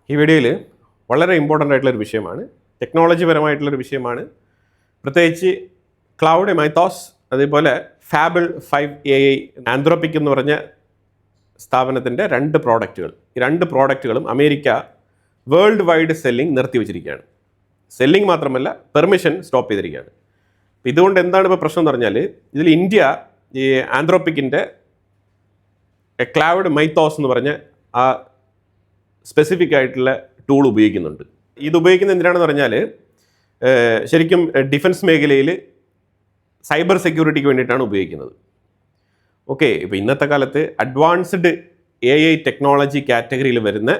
ഈ വീഡിയോയിൽ വളരെ ഇമ്പോർട്ടൻ്റ് ആയിട്ടുള്ളൊരു വിഷയമാണ്, ടെക്നോളജി പരമായിട്ടുള്ളൊരു വിഷയമാണ്. പ്രത്യേകിച്ച് ക്ലൗഡ് മൈത്തോസ്, അതേപോലെ ഫാബിൾ 5 AI, ആന്ത്രോപിക് എന്ന് പറഞ്ഞ സ്ഥാപനത്തിൻ്റെ രണ്ട് പ്രോഡക്റ്റുകൾ. ഈ രണ്ട് പ്രോഡക്റ്റുകളും അമേരിക്ക വേൾഡ് വൈഡ് സെല്ലിംഗ് നിർത്തിവെച്ചിരിക്കുകയാണ്. സെല്ലിംഗ് മാത്രമല്ല, പെർമിഷൻ സ്റ്റോപ്പ് ചെയ്തിരിക്കുകയാണ്. ഇതുകൊണ്ട് എന്താണ് ഇപ്പോൾ പ്രശ്നം എന്ന് പറഞ്ഞാൽ, ഇതിൽ ഇന്ത്യ ഈ ആന്ത്രോപിക്കിൻ്റെ ക്ലൗഡ് മൈത്തോസ് എന്ന് പറഞ്ഞ ആ സ്പെസിഫിക് ആയിട്ടുള്ള ടൂൾ ഉപയോഗിക്കുന്നുണ്ട്. ഇത് ഉപയോഗിക്കുന്നത് എന്തിനാണെന്ന് പറഞ്ഞാൽ, ശരിക്കും ഡിഫൻസ് മേഖലയിൽ സൈബർ സെക്യൂരിറ്റിക്ക് വേണ്ടിയിട്ടാണ് ഉപയോഗിക്കുന്നത്. ഓക്കെ, ഇപ്പോൾ ഇന്നത്തെ കാലത്ത് അഡ്വാൻസ്ഡ് AI ടെക്നോളജി കാറ്റഗറിയിൽ വരുന്ന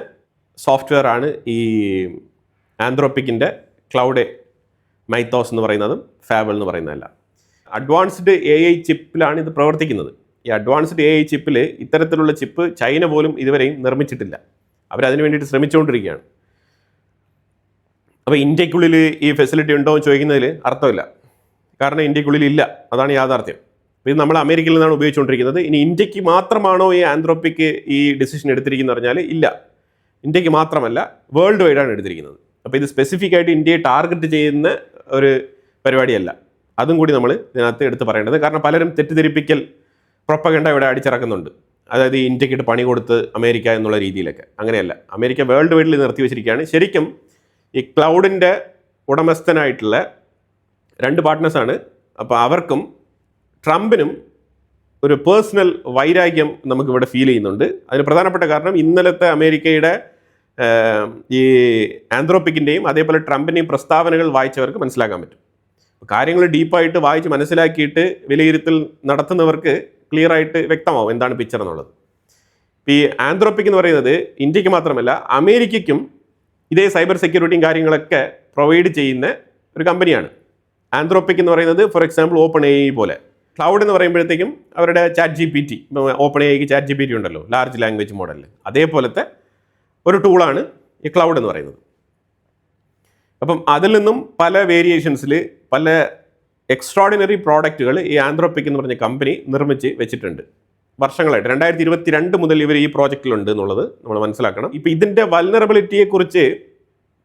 സോഫ്റ്റ്വെയർ ആണ് ഈ ആന്ത്രോപിക്കിൻ്റെ ക്ലൗഡ് മൈത്തോസ് എന്ന് പറയുന്നതും ഫാബിൾ എന്ന് പറയുന്നതല്ല. അഡ്വാൻസ്ഡ് AI ചിപ്പിലാണ് ഇത് പ്രവർത്തിക്കുന്നത്. ഈ അഡ്വാൻസ്ഡ് AI ചിപ്പിൽ ഇത്തരത്തിലുള്ള ചിപ്പ് ചൈന പോലും ഇതുവരെയും നിർമ്മിച്ചിട്ടില്ല. അവരതിന് വേണ്ടിയിട്ട് ശ്രമിച്ചുകൊണ്ടിരിക്കുകയാണ്. അപ്പോൾ ഇന്ത്യക്കുള്ളിൽ ഈ ഫെസിലിറ്റി ഉണ്ടോ എന്ന് ചോദിക്കുന്നതിൽ അർത്ഥമില്ല. കാരണം ഇന്ത്യക്കുള്ളിൽ ഇല്ല, അതാണ് യാഥാർത്ഥ്യം. ഇത് നമ്മൾ അമേരിക്കയിൽ നിന്നാണ് ഉപയോഗിച്ചുകൊണ്ടിരിക്കുന്നത്. ഇനി ഇന്ത്യക്ക് മാത്രമാണോ ഈ ആന്ത്രോപിക് ഈ ഡിസിഷൻ എടുത്തിരിക്കുന്നത് പറഞ്ഞാൽ ഇല്ല, ഇന്ത്യക്ക് മാത്രമല്ല, വേൾഡ് വൈഡാണ് എടുത്തിരിക്കുന്നത്. അപ്പോൾ ഇത് സ്പെസിഫിക് ആയിട്ട് ഇന്ത്യയെ ടാർഗറ്റ് ചെയ്യുന്ന ഒരു പരിപാടിയല്ല. അതും കൂടി നമ്മൾ ഇതിനകത്ത് എടുത്ത് പറയേണ്ടത്. കാരണം പലരും തെറ്റിദ്ധരിപ്പിക്കൽ പ്രൊപ്പഗണ്ട ഇവിടെ അടിച്ചിറക്കുന്നുണ്ട്. അതായത് ഇന്ത്യക്കിട്ട് പണി കൊടുത്ത് അമേരിക്ക എന്നുള്ള രീതിയിലൊക്കെ. അങ്ങനെയല്ല, അമേരിക്ക വേൾഡ് വൈഡിൽ നിർത്തി വെച്ചിരിക്കുകയാണ്. ശരിക്കും ഈ ക്ലൗഡിൻ്റെ ഉടമസ്ഥനായിട്ടുള്ള രണ്ട് പാർട്ട്നേഴ്സാണ്. അപ്പോൾ അവർക്കും ട്രംപിനും ഒരു പേഴ്സണൽ വൈരാഗ്യം നമുക്കിവിടെ ഫീൽ ചെയ്യുന്നുണ്ട്. അതിന് പ്രധാനപ്പെട്ട കാരണം ഇന്നലത്തെ അമേരിക്കയുടെ ഈ ആന്ത്രോപിക്കിൻ്റെയും അതേപോലെ ട്രംപിൻ്റെയും പ്രസ്താവനകൾ വായിച്ചവർക്ക് മനസ്സിലാക്കാൻ പറ്റും. കാര്യങ്ങൾ ഡീപ്പായിട്ട് വായിച്ച് മനസ്സിലാക്കിയിട്ട് വിലയിരുത്തൽ നടത്തുന്നവർക്ക് ക്ലിയർ ആയിട്ട് വ്യക്തമാവും എന്താണ് പിക്ചർ എന്നുള്ളത്. ഈ ആന്ത്രോപിക് എന്ന് പറയുന്നത് ഇന്ത്യക്ക് മാത്രമല്ല അമേരിക്കയ്ക്കും ഇതേ സൈബർ സെക്യൂരിറ്റിയും കാര്യങ്ങളൊക്കെ പ്രൊവൈഡ് ചെയ്യുന്ന ഒരു കമ്പനിയാണ്. ആന്ത്രോപിക് എന്ന് പറയുന്നത് ഫോർ എക്സാമ്പിൾ ഓപ്പൺ AI പോലെ. ക്ലൗഡ് എന്ന് പറയുമ്പോഴത്തേക്കും അവരുടെ ChatGPT, ഓപ്പൺ AIക്ക് ChatGPT ഉണ്ടല്ലോ, ലാർജ് ലാംഗ്വേജ് മോഡലിൽ, അതേപോലത്തെ ഒരു ടൂളാണ് ഈ ക്ലൗഡ് എന്ന് പറയുന്നത്. അപ്പം അതിൽ നിന്നും പല വേരിയേഷൻസിൽ പല എക്സ്ട്രോഡിനറി പ്രോഡക്റ്റുകൾ ഈ ആന്ത്രോപിക് എന്ന് പറഞ്ഞ കമ്പനി നിർമ്മിച്ച് വെച്ചിട്ടുണ്ട് വർഷങ്ങളായിട്ട്. 2022 മുതൽ ഇവർ ഈ പ്രോജക്റ്റിലുണ്ട് എന്നുള്ളത് നമ്മൾ മനസ്സിലാക്കണം. ഇപ്പം ഇതിൻ്റെ വൾനറബിലിറ്റിയെക്കുറിച്ച്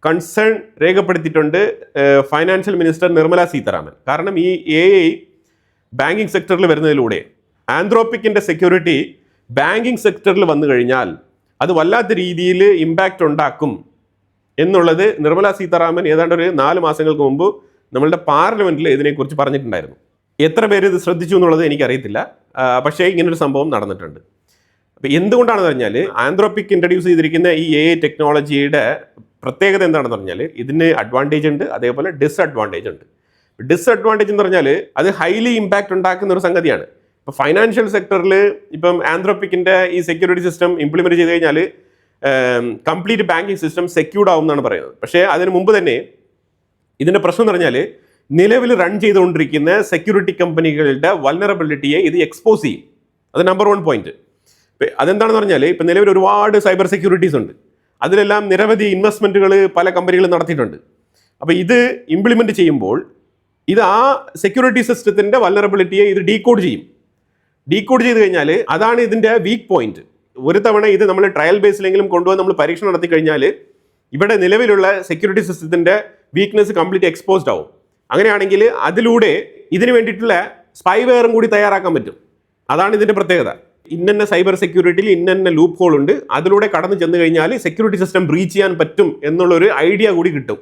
കൺസേൺ രേഖപ്പെടുത്തിയിട്ടുണ്ട് ഫൈനാൻഷ്യൽ മിനിസ്റ്റർ നിർമ്മല സീതാരാമൻ. കാരണം ഈ AI ബാങ്കിങ് സെക്ടറിൽ വരുന്നതിലൂടെ ആന്ത്രോപിക്കിൻ്റെ സെക്യൂരിറ്റി ബാങ്കിങ് സെക്ടറിൽ വന്നു കഴിഞ്ഞാൽ അത് വല്ലാത്ത രീതിയിൽ ഇമ്പാക്റ്റ് ഉണ്ടാക്കും എന്നുള്ളത് നിർമ്മല സീതാരാമൻ ഏതാണ്ട് ഒരു 4 മാസങ്ങൾക്ക് മുമ്പ് നമ്മളുടെ പാർലമെൻറ്റിൽ ഇതിനെക്കുറിച്ച് പറഞ്ഞിട്ടുണ്ടായിരുന്നു. എത്ര പേര് ഇത് ശ്രദ്ധിച്ചു എന്നുള്ളത് എനിക്കറിയത്തില്ല, പക്ഷേ ഇങ്ങനൊരു സംഭവം നടന്നിട്ടുണ്ട്. അപ്പോൾ എന്തുകൊണ്ടാണെന്ന് പറഞ്ഞാൽ, ആന്ത്രോപിക് ഇൻട്രൊഡ്യൂസ് ചെയ്തിരിക്കുന്ന ഈ AI ടെക്നോളജിയുടെ പ്രത്യേകത എന്താണെന്ന് പറഞ്ഞാൽ, ഇതിന് അഡ്വാൻറ്റേജ് ഉണ്ട്, അതേപോലെ ഡിസ്അഡ്വാൻറ്റേജ് ഉണ്ട്. ഡിസ്അഡ്വാൻറ്റേജ് എന്ന് പറഞ്ഞാൽ അത് ഹൈലി ഇമ്പാക്റ്റ് ഉണ്ടാക്കുന്ന ഒരു സംഗതിയാണ്. ഇപ്പോൾ ഫൈനാൻഷ്യൽ സെക്ടറിൽ ഇപ്പം ആന്ത്രോപിക്കിൻ്റെ ഈ സെക്യൂരിറ്റി സിസ്റ്റം ഇംപ്ലിമെൻറ്റ് ചെയ്ത് കഴിഞ്ഞാൽ കംപ്ലീറ്റ് ബാങ്കിങ് സിസ്റ്റം സെക്യൂർഡ് ആവും എന്നാണ് പറയുന്നത്. പക്ഷേ അതിന് മുമ്പ് തന്നെ ഇതിൻ്റെ പ്രശ്നം എന്ന് പറഞ്ഞാൽ, നിലവിൽ റൺ ചെയ്തുകൊണ്ടിരിക്കുന്ന സെക്യൂരിറ്റി കമ്പനികളുടെ വൾനറബിലിറ്റിയെ ഇത് എക്സ്പോസ് ചെയ്യും. അത് നമ്പർ 1 പോയിന്റ്. അതെന്താണെന്ന് പറഞ്ഞാൽ, ഇപ്പം നിലവിൽ ഒരുപാട് സൈബർ സെക്യൂരിറ്റീസ് ഉണ്ട്. അതിലെല്ലാം നിരവധി ഇൻവെസ്റ്റ്മെൻറ്റുകൾ പല കമ്പനികളും നടത്തിയിട്ടുണ്ട്. അപ്പോൾ ഇത് ഇംപ്ലിമെൻറ്റ് ചെയ്യുമ്പോൾ ഇത് ആ സെക്യൂരിറ്റി സിസ്റ്റത്തിൻ്റെ വൾനറബിലിറ്റിയെ ഇത് ഡീകോഡ് ചെയ്യും. ഡീകോഡ് ചെയ്ത് കഴിഞ്ഞാൽ അതാണ് ഇതിൻ്റെ വീക്ക് പോയിന്റ്. ഒരു തവണ ഇത് നമ്മൾ ട്രയൽ ബേസിലെങ്കിലും കൊണ്ടുവന്ന് നമ്മൾ പരീക്ഷണം നടത്തി കഴിഞ്ഞാൽ ഇവിടെ നിലവിലുള്ള സെക്യൂരിറ്റി സിസ്റ്റത്തിൻ്റെ വീക്ക്നെസ് കംപ്ലീറ്റ് എക്സ്പോസ്ഡ് ആവും. അങ്ങനെയാണെങ്കിൽ അതിലൂടെ ഇതിന് വേണ്ടിയിട്ടുള്ള സ്പൈവെയറും കൂടി തയ്യാറാക്കാൻ പറ്റും. അതാണ് ഇതിൻ്റെ പ്രത്യേകത. ഇന്ന സൈബർ സെക്യൂരിറ്റിയിൽ ഇന്ന ലൂപ്പ് ഹോൾ ഉണ്ട്, അതിലൂടെ കടന്നു ചെന്ന് കഴിഞ്ഞാൽ സെക്യൂരിറ്റി സിസ്റ്റം ബ്രീച്ച് ചെയ്യാൻ പറ്റും എന്നുള്ളൊരു ഐഡിയ കൂടി കിട്ടും.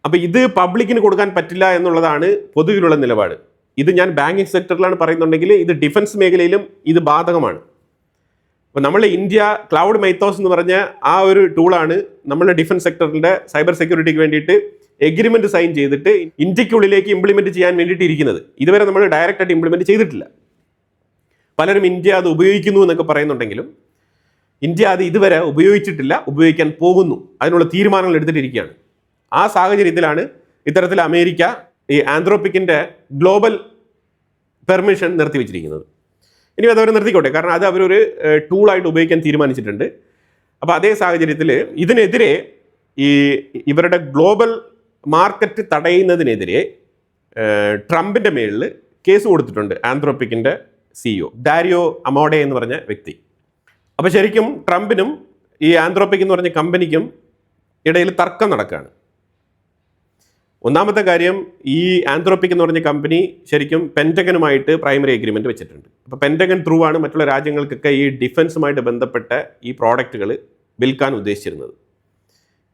അപ്പോൾ ഇത് പബ്ലിക്കിന് കൊടുക്കാൻ പറ്റില്ല എന്നുള്ളതാണ് പൊതുവിലുള്ള നിലപാട്. ഇത് ഞാൻ ബാങ്കിങ് സെക്ടറിലാണ് പറയുന്നുണ്ടെങ്കിൽ ഇത് ഡിഫൻസ് മേഖലയിലും ഇത് ബാധകമാണ്. അപ്പോൾ നമ്മൾ ഇന്ത്യ ക്ലൗഡ് മൈത്തോസ് എന്ന് പറഞ്ഞ ആ ഒരു ടൂളാണ് നമ്മുടെ ഡിഫൻസ് സെക്ടറിൻ്റെ സൈബർ സെക്യൂരിറ്റിക്ക് വേണ്ടിയിട്ട് എഗ്രിമെൻറ്റ് സൈൻ ചെയ്തിട്ട് ഇന്ത്യക്കുള്ളിലേക്ക് ഇംപ്ലിമെൻറ്റ് ചെയ്യാൻ വേണ്ടിയിട്ട് ഇരിക്കുന്നത്. ഇതുവരെ നമ്മൾ ഡയറക്റ്റായിട്ട് ഇംപ്ലിമെൻറ്റ് ചെയ്തിട്ടില്ല. പലരും ഇന്ത്യ അത് ഉപയോഗിക്കുന്നു എന്നൊക്കെ പറയുന്നുണ്ടെങ്കിലും ഇന്ത്യ അത് ഇതുവരെ ഉപയോഗിച്ചിട്ടില്ല, ഉപയോഗിക്കാൻ പോകുന്നു, അതിനുള്ള തീരുമാനങ്ങൾ എടുത്തിട്ടിരിക്കുകയാണ്. ആ സാഹചര്യത്തിലാണ് ഇത്തരത്തിൽ അമേരിക്ക ഈ ആന്ത്രോപിക്കിൻ്റെ ഗ്ലോബൽ പെർമിഷൻ നിർത്തിവെച്ചിരിക്കുന്നത്. ഇനി അതവർ നിർത്തിക്കോട്ടെ, കാരണം അത് അവരൊരു ടൂളായിട്ട് ഉപയോഗിക്കാൻ തീരുമാനിച്ചിട്ടുണ്ട്. അപ്പോൾ അതേ സാഹചര്യത്തിൽ ഇതിനെതിരെ ഈ ഇവരുടെ ഗ്ലോബൽ മാർക്കറ്റ് തടയുന്നതിനെതിരെ ട്രംപിൻ്റെ മേളിൽ കേസ് കൊടുത്തിട്ടുണ്ട് ആന്ത്രോപിക്കിൻ്റെ CEO ഡാരിയോ അമോഡെ എന്ന് പറഞ്ഞ വ്യക്തി. അപ്പോൾ ശരിക്കും ട്രംപിനും ഈ ആന്ത്രോപിക് എന്ന് പറഞ്ഞ കമ്പനിക്കും ഇടയിൽ തർക്കം നടക്കുകയാണ്. ഒന്നാമത്തെ കാര്യം, ഈ ആന്ത്രോപിക് എന്ന് പറഞ്ഞ കമ്പനി ശരിക്കും പെൻറ്റഗനുമായിട്ട് പ്രൈമറി എഗ്രിമെൻറ്റ് വെച്ചിട്ടുണ്ട്. അപ്പോൾ പെൻറ്റഗൻ ത്രൂ ആണ് മറ്റുള്ള രാജ്യങ്ങൾക്കൊക്കെ ഈ ഡിഫൻസുമായിട്ട് ബന്ധപ്പെട്ട ഈ പ്രോഡക്റ്റുകൾ വിൽക്കാൻ ഉദ്ദേശിച്ചിരുന്നത്.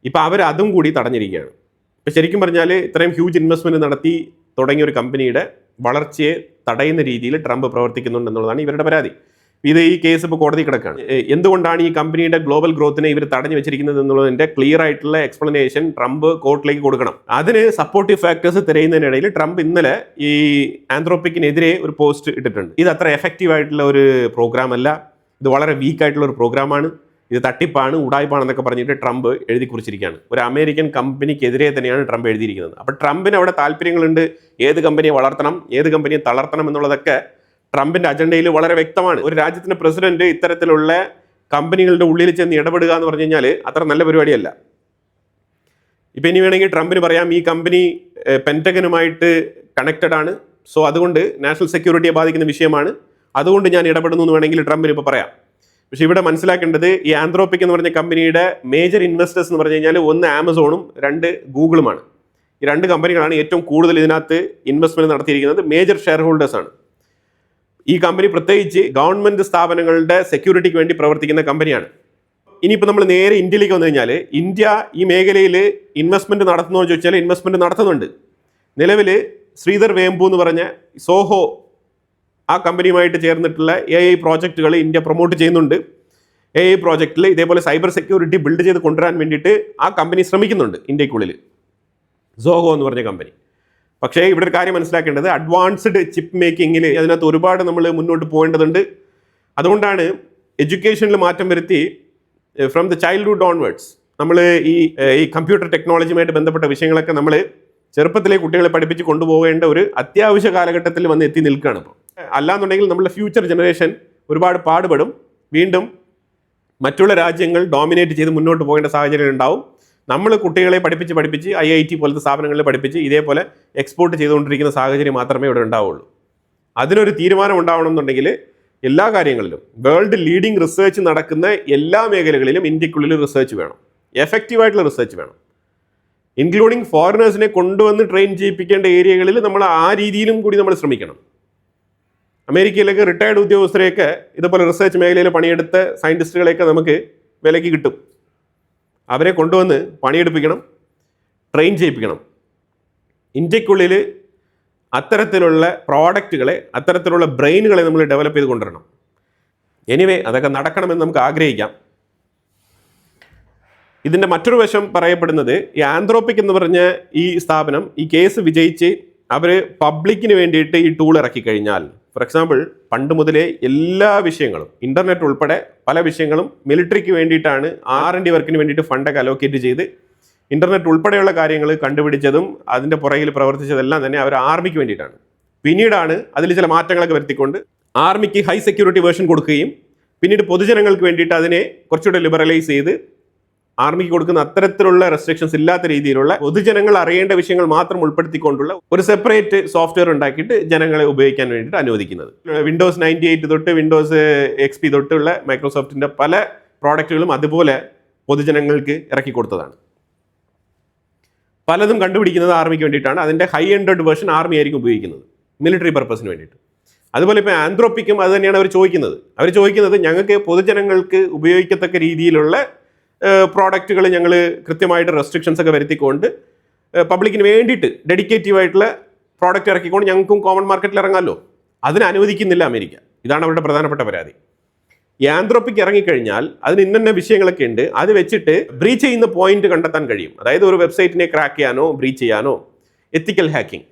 ഇപ്പോൾ അവർ അതും കൂടി തടഞ്ഞിരിക്കുകയാണ്. ഇപ്പോൾ ശരിക്കും പറഞ്ഞാൽ ഇത്രയും ഹ്യൂജ് ഇൻവെസ്റ്റ്മെൻറ്റ് നടത്തി തുടങ്ങിയ ഒരു കമ്പനിയുടെ വളർച്ചയെ തടയുന്ന രീതിയിൽ ട്രംപ് പ്രവർത്തിക്കുന്നുണ്ടെന്നുള്ളതാണ് ഇവരുടെ പരാതി. ഇത് ഈ കേസ് ഇപ്പോൾ കോടതി കിടക്കുകയാണ്. എന്തുകൊണ്ടാണ് ഈ കമ്പനിയുടെ ഗ്ലോബൽ ഗ്രോത്തിനെ ഇവർ തടഞ്ഞു വെച്ചിരിക്കുന്നത് എന്നുള്ളതിൻ്റെ ക്ലിയർ ആയിട്ടുള്ള എക്സ്പ്ലനേഷൻ ട്രംപ് കോർട്ടിലേക്ക് കൊടുക്കണം. അതിന് സപ്പോർട്ടീവ് ഫാക്ടേഴ്സ് തിരയുന്നതിനിടയിൽ ട്രംപ് ഇന്നലെ ഈ ആന്ത്രോപിക്കിനെതിരെ ഒരു പോസ്റ്റ് ഇട്ടിട്ടുണ്ട്. ഇത് അത്ര എഫക്റ്റീവ് ആയിട്ടുള്ള ഒരു പ്രോഗ്രാം അല്ല, ഇത് വളരെ വീക്ക് ആയിട്ടുള്ള ഒരു പ്രോഗ്രാമാണ്, ഇത് തട്ടിപ്പാണ്, ഉടായ്പാണെന്നൊക്കെ പറഞ്ഞിട്ട് ട്രംപ് എഴുതി കുറിച്ചിരിക്കുകയാണ്. ഒരു അമേരിക്കൻ കമ്പനിക്കെതിരെ തന്നെയാണ് ട്രംപ് എഴുതിയിരിക്കുന്നത്. അപ്പോൾ ട്രംപിന് അവിടെ താല്പര്യങ്ങളുണ്ട്, ഏത് കമ്പനിയെ വളർത്തണം, ഏത് കമ്പനിയെ തളർത്തണം എന്നുള്ളതൊക്കെ ട്രംപിന്റെ അജണ്ടയിൽ വളരെ വ്യക്തമാണ്. ഒരു രാജ്യത്തിന്റെ പ്രസിഡന്റ് ഇത്തരത്തിലുള്ള കമ്പനികളുടെ ഉള്ളിൽ ചെന്ന് ഇടപെടുക എന്ന് പറഞ്ഞു കഴിഞ്ഞാൽ അത്ര നല്ല പരിപാടിയല്ല. ഇപ്പം ഇനി വേണമെങ്കിൽ ട്രംപിന് പറയാം, ഈ കമ്പനി പെൻറ്റഗനുമായിട്ട് കണക്റ്റഡ് ആണ്, സോ അതുകൊണ്ട് നാഷണൽ സെക്യൂരിറ്റിയെ ബാധിക്കുന്ന വിഷയമാണ്, അതുകൊണ്ട് ഞാൻ ഇടപെടുന്നു എന്ന് വേണമെങ്കിൽ ട്രംപിന് ഇപ്പോൾ പറയാം. പക്ഷെ ഇവിടെ മനസ്സിലാക്കേണ്ടത്, ഈ ആന്ത്രോപിക് എന്ന് പറഞ്ഞ കമ്പനിയുടെ മേജർ ഇൻവെസ്റ്റേഴ്സ് എന്ന് പറഞ്ഞു കഴിഞ്ഞാൽ ഒന്ന് ആമസോണും രണ്ട് ഗൂഗിളുമാണ്. ഈ രണ്ട് കമ്പനികളാണ് ഏറ്റവും കൂടുതൽ ഇതിനകത്ത് ഇൻവെസ്റ്റ്മെന്റ് നടത്തിയിരിക്കുന്നത്, മേജർ ഷെയർ ഹോൾഡേഴ്സാണ്. ഈ കമ്പനി പ്രത്യേകിച്ച് ഗവൺമെന്റ് സ്ഥാപനങ്ങളുടെ സെക്യൂരിറ്റിക്ക് വേണ്ടി പ്രവർത്തിക്കുന്ന കമ്പനിയാണ്. ഇനിയിപ്പോൾ നമ്മൾ നേരെ ഇന്ത്യയിലേക്ക് വന്നു കഴിഞ്ഞാൽ, ഇന്ത്യ ഈ മേഖലയിൽ ഇൻവെസ്റ്റ്മെന്റ് നടത്തുന്നോ എന്ന് ചോദിച്ചാൽ ഇൻവെസ്റ്റ്മെന്റ് നടത്തുന്നുണ്ട്. നിലവിൽ ശ്രീധർ വേമ്പു എന്ന് പറഞ്ഞ സോഹോ ആ കമ്പനിയുമായിട്ട് ചേർന്നിട്ടുള്ള AI പ്രോജക്റ്റുകൾ ഇന്ത്യ പ്രൊമോട്ട് ചെയ്യുന്നുണ്ട്. AI പ്രോജക്റ്റിൽ ഇതേപോലെ സൈബർ സെക്യൂരിറ്റി ബിൽഡ് ചെയ്ത് കൊണ്ടുവരാൻ വേണ്ടിയിട്ട് ആ കമ്പനി ശ്രമിക്കുന്നുണ്ട് ഇന്ത്യക്കുള്ളിൽ, സോഹോ എന്ന് പറഞ്ഞ കമ്പനി. പക്ഷേ ഇവിടെ ഒരു കാര്യം മനസ്സിലാക്കേണ്ടത്, അഡ്വാൻസ്ഡ് ചിപ്പ് മേക്കിങ്ങിൽ അതിനകത്ത് ഒരുപാട് നമ്മൾ മുന്നോട്ട് പോകേണ്ടതുണ്ട്. അതുകൊണ്ടാണ് എഡ്യൂക്കേഷനിൽ മാറ്റം വരുത്തി ഫ്രം ദ ചൈൽഡ്ഹുഡ് ഓൺവേർഡ്സ് നമ്മൾ ഈ കമ്പ്യൂട്ടർ ടെക്നോളജിയുമായിട്ട് ബന്ധപ്പെട്ട വിഷയങ്ങളൊക്കെ നമ്മൾ ചെറുപ്പത്തിലെ കുട്ടികളെ പഠിപ്പിച്ച് കൊണ്ടുപോകേണ്ട ഒരു അത്യാവശ്യ കാലഘട്ടത്തിൽ വന്ന് എത്തി നിൽക്കുകയാണ്. ഇപ്പോൾ അല്ലാന്നുണ്ടെങ്കിൽ നമ്മളുടെ ഫ്യൂച്ചർ ജനറേഷൻ ഒരുപാട് പാടുപെടും. വീണ്ടും മറ്റുള്ള രാജ്യങ്ങൾ ഡോമിനേറ്റ് ചെയ്ത് മുന്നോട്ട് പോകേണ്ട സാഹചര്യം ഉണ്ടാവും. നമ്മൾ കുട്ടികളെ പഠിപ്പിച്ച് IIT പോലത്തെ സ്ഥാപനങ്ങളിൽ പഠിപ്പിച്ച് ഇതേപോലെ എക്സ്പോർട്ട് ചെയ്തുകൊണ്ടിരിക്കുന്ന സാഹചര്യം മാത്രമേ ഇവിടെ ഉണ്ടാവുള്ളൂ. അതിനൊരു തീരുമാനം ഉണ്ടാവണമെന്നുണ്ടെങ്കിൽ എല്ലാ കാര്യങ്ങളിലും വേൾഡ് ലീഡിംഗ് റിസർച്ച് നടക്കുന്ന എല്ലാ മേഖലകളിലും ഇന്ത്യക്കുള്ളിൽ റിസർച്ച് വേണം, എഫക്റ്റീവായിട്ടുള്ള റിസർച്ച് വേണം, ഇൻക്ലൂഡിങ് ഫോറിനേഴ്സിനെ കൊണ്ടുവന്ന് ട്രെയിൻ ചെയ്യിപ്പിക്കേണ്ട ഏരിയകളിൽ നമ്മൾ ആ രീതിയിലും കൂടി നമ്മൾ ശ്രമിക്കണം. അമേരിക്കയിലേക്ക് റിട്ടയർഡ് ഉദ്യോഗസ്ഥരെയൊക്കെ ഇതുപോലെ റിസർച്ച് മേഖലയിൽ പണിയെടുത്ത സയൻറ്റിസ്റ്റുകളെയൊക്കെ നമുക്ക് വിലയ്ക്ക് കിട്ടും. അവരെ കൊണ്ടുവന്ന് പണിയെടുപ്പിക്കണം, ട്രെയിൻ ചെയ്യിപ്പിക്കണം. ഇന്ത്യക്കുള്ളിൽ അത്തരത്തിലുള്ള പ്രോഡക്റ്റുകളെ, അത്തരത്തിലുള്ള ബ്രെയിനുകളെ നമ്മൾ ഡെവലപ്പ് ചെയ്ത് കൊണ്ടുവരണം. എനിവേ, അതൊക്കെ നടക്കണമെന്ന് നമുക്ക് ആഗ്രഹിക്കാം. ഇതിൻ്റെ മറ്റൊരു വശം പറയപ്പെടുന്നത്, ഈ ആന്ത്രോപിക് എന്ന് പറഞ്ഞ ഈ സ്ഥാപനം ഈ കേസ് വിജയിച്ച് അവർ പബ്ലിക്കിന് വേണ്ടിയിട്ട് ഈ ടൂൾ ഇറക്കി കഴിഞ്ഞാൽ, ഫോർ എക്സാമ്പിൾ പണ്ട് മുതലേ എല്ലാ വിഷയങ്ങളും, ഇൻ്റർനെറ്റ് ഉൾപ്പെടെ പല വിഷയങ്ങളും മിലിറ്ററിക്ക് വേണ്ടിയിട്ടാണ് R&D വർക്കിന് വേണ്ടിയിട്ട് ഫണ്ടൊക്കെ അലോക്കേറ്റ് ചെയ്ത് ഇൻ്റർനെറ്റ് ഉൾപ്പെടെയുള്ള കാര്യങ്ങൾ കണ്ടുപിടിച്ചതും അതിൻ്റെ പുറകിൽ പ്രവർത്തിച്ചതെല്ലാം തന്നെ അവർ ആർമിക്ക് വേണ്ടിയിട്ടാണ്. പിന്നീടാണ് അതിൽ ചില മാറ്റങ്ങളൊക്കെ വരുത്തിക്കൊണ്ട് ആർമിക്ക് ഹൈ സെക്യൂരിറ്റി വേർഷൻ കൊടുക്കുകയും പിന്നീട് പൊതുജനങ്ങൾക്ക് വേണ്ടിയിട്ട് അതിനെ കുറച്ചുകൂടെ ലിബറലൈസ് ചെയ്ത് ആർമിക്ക് കൊടുക്കുന്ന അത്തരത്തിലുള്ള റെസ്ട്രിക്ഷൻസ് ഇല്ലാത്ത രീതിയിലുള്ള പൊതുജനങ്ങൾ അറിയേണ്ട വിഷയങ്ങൾ മാത്രം ഉൾപ്പെടുത്തിക്കൊണ്ടുള്ള ഒരു സെപ്പറേറ്റ് സോഫ്റ്റ്വെയർ ഉണ്ടാക്കിയിട്ട് ജനങ്ങളെ ഉപയോഗിക്കാൻ വേണ്ടിയിട്ട് അനുവദിക്കുന്നത്. വിൻഡോസ് 98 തൊട്ട് വിൻഡോസ് XP തൊട്ടുള്ള മൈക്രോസോഫ്റ്റിൻ്റെ പല പ്രോഡക്റ്റുകളും അതുപോലെ പൊതുജനങ്ങൾക്ക് ഇറക്കി കൊടുത്തതാണ്. പലതും കണ്ടുപിടിക്കുന്നത് ആർമിക്ക് വേണ്ടിയിട്ടാണ്. അതിൻ്റെ ഹൈ എൻഡഡ് വേർഷൻ ആർമി ആയിരിക്കും ഉപയോഗിക്കുന്നത് മിലിറ്ററി പർപ്പസിന് വേണ്ടിയിട്ട്. അതുപോലെ ഇപ്പോൾ ആന്ത്രോപിക്കും അത് തന്നെയാണ് അവർ ചോദിക്കുന്നത്. അവർ ചോദിക്കുന്നത്, ഞങ്ങൾക്ക് പൊതുജനങ്ങൾക്ക് ഉപയോഗിക്കത്തക്ക രീതിയിലുള്ള പ്രോഡക്റ്റുകൾ ഞങ്ങൾ കൃത്യമായിട്ട് റെസ്ട്രിക്ഷൻസ് ഒക്കെ വരുത്തിക്കൊണ്ട് പബ്ലിക്കിന് വേണ്ടിയിട്ട് ഡെഡിക്കേറ്റീവ് ആയിട്ടുള്ള പ്രോഡക്റ്റ് ഇറക്കിക്കൊണ്ട് ഞങ്ങൾക്കും കോമൺ മാർക്കറ്റിൽ ഇറങ്ങാമല്ലോ. അതിന് അനുവദിക്കുന്നില്ല അമേരിക്ക. ഇതാണ് അവരുടെ പ്രധാനപ്പെട്ട പരാതി. ഈ ആന്ത്രോപിക് ഇറങ്ങിക്കഴിഞ്ഞാൽ അതിന് ഇന്ന വിഷയങ്ങളൊക്കെ ഉണ്ട്, അത് വെച്ചിട്ട് ബ്രീച്ച് ചെയ്യുന്ന പോയിന്റ് കണ്ടെത്താൻ കഴിയും. അതായത് ഒരു വെബ്സൈറ്റിനെ ക്രാക്ക് ചെയ്യാനോ ബ്രീച്ച് ചെയ്യാനോ എത്തിക്കൽ ഹാക്കിംഗ്,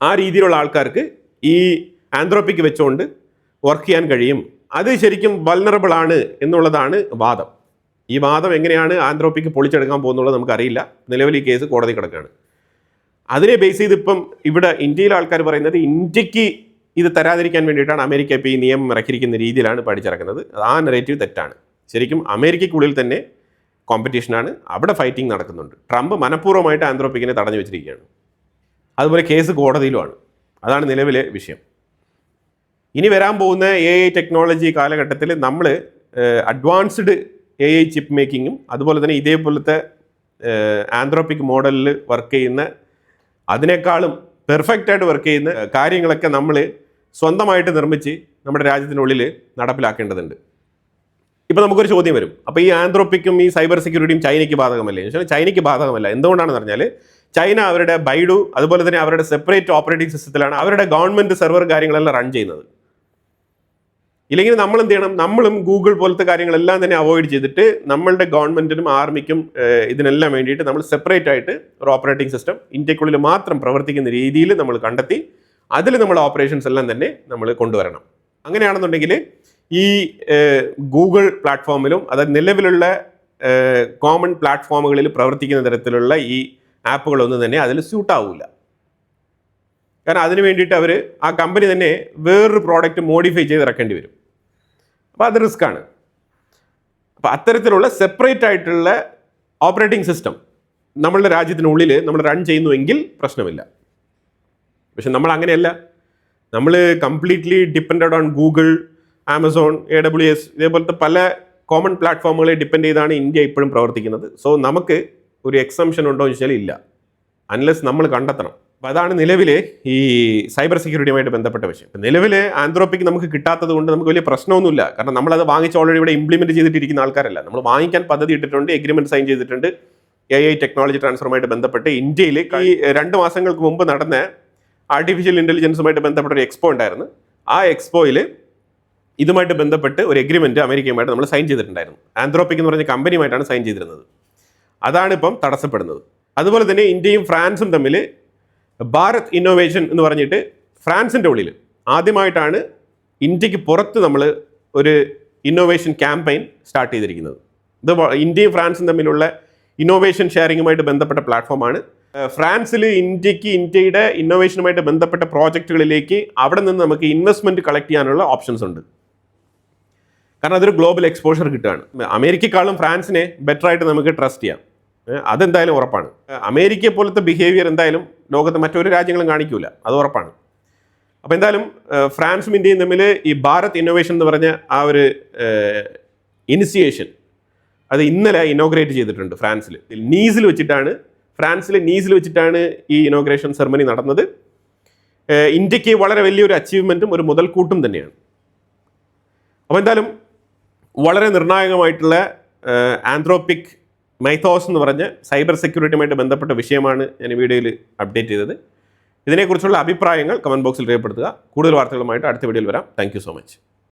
ആ രീതിയിലുള്ള ആൾക്കാർക്ക് ഈ ആന്ത്രോപിക് വെച്ചുകൊണ്ട് വർക്ക് ചെയ്യാൻ കഴിയും. അത് ശരിക്കും വൾനറബിൾ ആണ് എന്നുള്ളതാണ് വാദം. ഈ വാദം എങ്ങനെയാണ് ആന്ത്രോപിക് പൊളിച്ചെടുക്കാൻ പോകുന്നുള്ളത് നമുക്കറിയില്ല. നിലവിൽ ഈ കേസ് കോടതി കിടക്കുകയാണ്. അതിനെ ബേസ് ചെയ്ത് ഇപ്പം ഇവിടെ ഇന്ത്യയിലെ ആൾക്കാർ പറയുന്നത്, ഇന്ത്യക്ക് ഇത് തരാതിരിക്കാൻ വേണ്ടിയിട്ടാണ് അമേരിക്ക ഇപ്പോൾ ഈ നിയമം ഇറക്കിയിരിക്കുന്ന രീതിയിലാണ് പഠിച്ചിറക്കുന്നത്. ആ നെറേറ്റീവ് തെറ്റാണ്. ശരിക്കും അമേരിക്കയ്ക്കുള്ളിൽ തന്നെ കോമ്പറ്റീഷനാണ്, അവിടെ ഫൈറ്റിംഗ് നടക്കുന്നുണ്ട്. ട്രംപ് മനഃപൂർവ്വമായിട്ട് ആന്ത്രോപിക്കിനെ തടഞ്ഞു വെച്ചിരിക്കുകയാണ്. അതുപോലെ കേസ് കോടതിയിലുമാണ്. അതാണ് നിലവിലെ വിഷയം. ഇനി വരാൻ പോകുന്ന AI ടെക്നോളജി കാലഘട്ടത്തിൽ നമ്മൾ അഡ്വാൻസ്ഡ് AI ചിപ്പ് മേക്കിങ്ങും അതുപോലെ തന്നെ ഇതേപോലത്തെ ആന്ത്രോപ്പിക് മോഡലിൽ വർക്ക് ചെയ്യുന്ന അതിനേക്കാളും പെർഫെക്റ്റ് ആയിട്ട് വർക്ക് ചെയ്യുന്ന കാര്യങ്ങളൊക്കെ നമ്മൾ സ്വന്തമായിട്ട് നിർമ്മിച്ച് നമ്മുടെ രാജ്യത്തിനുള്ളിൽ നടപ്പിലാക്കേണ്ടതുണ്ട്. ഇപ്പോൾ നമുക്കൊരു ചോദ്യം വരും, അപ്പോൾ ഈ ആന്ത്രോപ്പിക്കും ഈ സൈബർ സെക്യൂരിറ്റിയും ചൈനയ്ക്ക് ബാധകമല്ലേ? എന്ന് വെച്ചാൽ ചൈനയ്ക്ക് ബാധകമല്ല. എന്തുകൊണ്ടാണെന്ന് പറഞ്ഞാൽ ചൈന അവരുടെ ബൈഡു അതുപോലെ തന്നെ അവരുടെ സെപ്പറേറ്റ് ഓപ്പറേറ്റിംഗ് സിസ്റ്റത്തിലാണ് അവരുടെ ഗവൺമെൻറ് സെർവർ കാര്യങ്ങളെല്ലാം റൺ ചെയ്യുന്നത്. ഇല്ലെങ്കിൽ നമ്മൾ എന്ത് ചെയ്യണം? നമ്മളും ഗൂഗിൾ പോലത്തെ കാര്യങ്ങളെല്ലാം തന്നെ അവോയ്ഡ് ചെയ്തിട്ട് നമ്മളുടെ ഗവൺമെൻറ്റിനും ആർമിക്കും ഇതിനെല്ലാം വേണ്ടിയിട്ട് നമ്മൾ സെപ്പറേറ്റ് ആയിട്ട് ഒരു ഓപ്പറേറ്റിംഗ് സിസ്റ്റം ഇന്ത്യക്കുള്ളിൽ മാത്രം പ്രവർത്തിക്കുന്ന രീതിയിൽ നമ്മൾ കണ്ടെത്തി അതിൽ നമ്മൾ ഓപ്പറേഷൻസ് എല്ലാം തന്നെ നമ്മൾ കൊണ്ടുവരണം. അങ്ങനെയാണെന്നുണ്ടെങ്കിൽ ഈ ഗൂഗിൾ പ്ലാറ്റ്ഫോമിലും അതായത് നിലവിലുള്ള കോമൺ പ്ലാറ്റ്ഫോമുകളിൽ പ്രവർത്തിക്കുന്ന തരത്തിലുള്ള ഈ ആപ്പുകളൊന്നും തന്നെ അതിൽ സ്യൂട്ടാവില്ല. കാരണം അതിന് വേണ്ടിയിട്ട് അവർ ആ കമ്പനി തന്നെ വേറൊരു പ്രോഡക്റ്റ് മോഡിഫൈ ചെയ്ത് ഇറക്കേണ്ടി വരും. അപ്പോൾ അത് റിസ്ക്കാണ്. അപ്പോൾ അത്തരത്തിലുള്ള സെപ്പറേറ്റ് ആയിട്ടുള്ള ഓപ്പറേറ്റിംഗ് സിസ്റ്റം നമ്മളുടെ രാജ്യത്തിനുള്ളിൽ നമ്മൾ റൺ ചെയ്യുന്നുവെങ്കിൽ പ്രശ്നമില്ല. പക്ഷെ നമ്മൾ അങ്ങനെയല്ല. നമ്മൾ completely depended on Google, Amazon, AWS ഇതേപോലത്തെ പല കോമൺ പ്ലാറ്റ്ഫോമുകളെ ഡിപ്പെൻഡ് ചെയ്താണ് ഇന്ത്യ ഇപ്പോഴും പ്രവർത്തിക്കുന്നത്. സോ നമുക്ക് ഒരു എക്സംഷൻ ഉണ്ടോ എന്ന് വെച്ചാൽ ഇല്ല, അൺലെസ് നമ്മൾ കണ്ടെത്തണം. അപ്പോൾ അതാണ് നിലവിൽ ഈ സൈബർ സെക്യൂരിറ്റിയുമായിട്ട് ബന്ധപ്പെട്ട വിഷയം. നിലവിൽ ആന്ത്രോപ്പിക് നമുക്ക് കിട്ടാത്തത് കൊണ്ട് നമുക്ക് വലിയ പ്രശ്നമൊന്നുമില്ല. കാരണം നമ്മളത് വാങ്ങിച്ച് ഓൾറെഡി ഇവിടെ ഇംപ്ലിമെൻറ്റ് ചെയ്തിട്ടിരിക്കുന്ന ആൾക്കാരല്ല. നമ്മൾ വാങ്ങിക്കാൻ പദ്ധതി ഇട്ടിട്ടുണ്ട്, എഗ്രിമെൻറ്റ് സൈൻ ചെയ്തിട്ടുണ്ട്. AI ടെക്നോളജി ട്രാൻസ്ഫറുമായിട്ട് ബന്ധപ്പെട്ട് ഇന്ത്യയിൽ ഈ 2 മാസങ്ങൾക്ക് മുമ്പ് നടന്ന ആർട്ടിഫിഷ്യൽ ഇൻ്റലിജൻസുമായിട്ട് ബന്ധപ്പെട്ട ഒരു എക്സ്പോ ഉണ്ടായിരുന്നു. ആ എക്സ്പോയിൽ ഇതുമായിട്ട് ബന്ധപ്പെട്ട് ഒരു എഗ്രിമെൻറ്റ് അമേരിക്കയുമായിട്ട് നമ്മൾ സൈൻ ചെയ്തിട്ടുണ്ടായിരുന്നു. ആന്ത്രോപ്പിക് എന്ന് പറഞ്ഞ കമ്പനിയുമായിട്ടാണ് സൈൻ ചെയ്തിരുന്നത്. അതാണ് ഇപ്പം തടസ്സപ്പെടുന്നത്. അതുപോലെ തന്നെ ഇന്ത്യയും ഫ്രാൻസും തമ്മിൽ ഭാരത് ഇന്നോവേഷൻ എന്ന് പറഞ്ഞിട്ട് ഫ്രാൻസിൻ്റെ ഉള്ളിൽ ആദ്യമായിട്ടാണ് ഇന്ത്യക്ക് പുറത്ത് നമ്മൾ ഒരു ഇന്നോവേഷൻ ക്യാമ്പയിൻ സ്റ്റാർട്ട് ചെയ്തിരിക്കുന്നത്. ഇത് ഇന്ത്യയും ഫ്രാൻസും തമ്മിലുള്ള ഇന്നോവേഷൻ ഷെയറിങ്ങുമായിട്ട് ബന്ധപ്പെട്ട പ്ലാറ്റ്ഫോമാണ്. ഫ്രാൻസിൽ ഇന്ത്യയുടെ ഇന്നോവേഷനുമായിട്ട് ബന്ധപ്പെട്ട പ്രോജക്റ്റുകളിലേക്ക് അവിടെ നിന്ന് നമുക്ക് ഇൻവെസ്റ്റ്മെൻറ്റ് കളക്ട് ചെയ്യാനുള്ള ഓപ്ഷൻസ് ഉണ്ട്. കാരണം അതൊരു ഗ്ലോബൽ എക്സ്പോഷർ കിട്ടുകയാണ്. അമേരിക്കക്കാളും ഫ്രാൻസിനെ ബെറ്റർ ആയിട്ട് നമുക്ക് ട്രസ്റ്റ് ചെയ്യാം, അതെന്തായാലും ഉറപ്പാണ്. അമേരിക്ക പോലത്തെ ബിഹേവിയർ എന്തായാലും ലോകത്ത് മറ്റൊരു രാജ്യങ്ങളും കാണിക്കൂല, അത് ഉറപ്പാണ്. അപ്പോൾ എന്തായാലും ഫ്രാൻസും ഇന്ത്യയും തമ്മിൽ ഈ ഭാരത് ഇന്നോവേഷൻ എന്ന് പറഞ്ഞ ആ ഒരു ഇനിഷ്യേഷൻ അത് ഇന്നലെ ഇനോഗ്രേറ്റ് ചെയ്തിട്ടുണ്ട് ഫ്രാൻസിൽ. ഫ്രാൻസിലെ നീസിൽ വെച്ചിട്ടാണ് ഈ ഇനോഗ്രേഷൻ സെറമണി നടന്നത്. ഇന്ത്യക്ക് വളരെ വലിയൊരു അച്ചീവ്മെൻറ്റും ഒരു മുതൽക്കൂട്ടും തന്നെയാണ്. അപ്പോൾ എന്തായാലും വളരെ നിർണായകമായിട്ടുള്ള ആന്ത്രോപ്പിക് മൈത്തോസ് എന്ന് പറഞ്ഞ സൈബർ സെക്യൂരിറ്റിയുമായിട്ട് ബന്ധപ്പെട്ട വിഷയമാണ് ഞാൻ ഈ വീഡിയോയിൽ അപ്ഡേറ്റ് ചെയ്തത്. ഇതിനെക്കുറിച്ചുള്ള അഭിപ്രായങ്ങൾ കമൻറ്റ് ബോക്സിൽ രേഖപ്പെടുത്തുക. കൂടുതൽ വാർത്തകളുമായിട്ട് അടുത്ത വീഡിയോയിൽ വരാം. Thank you so much.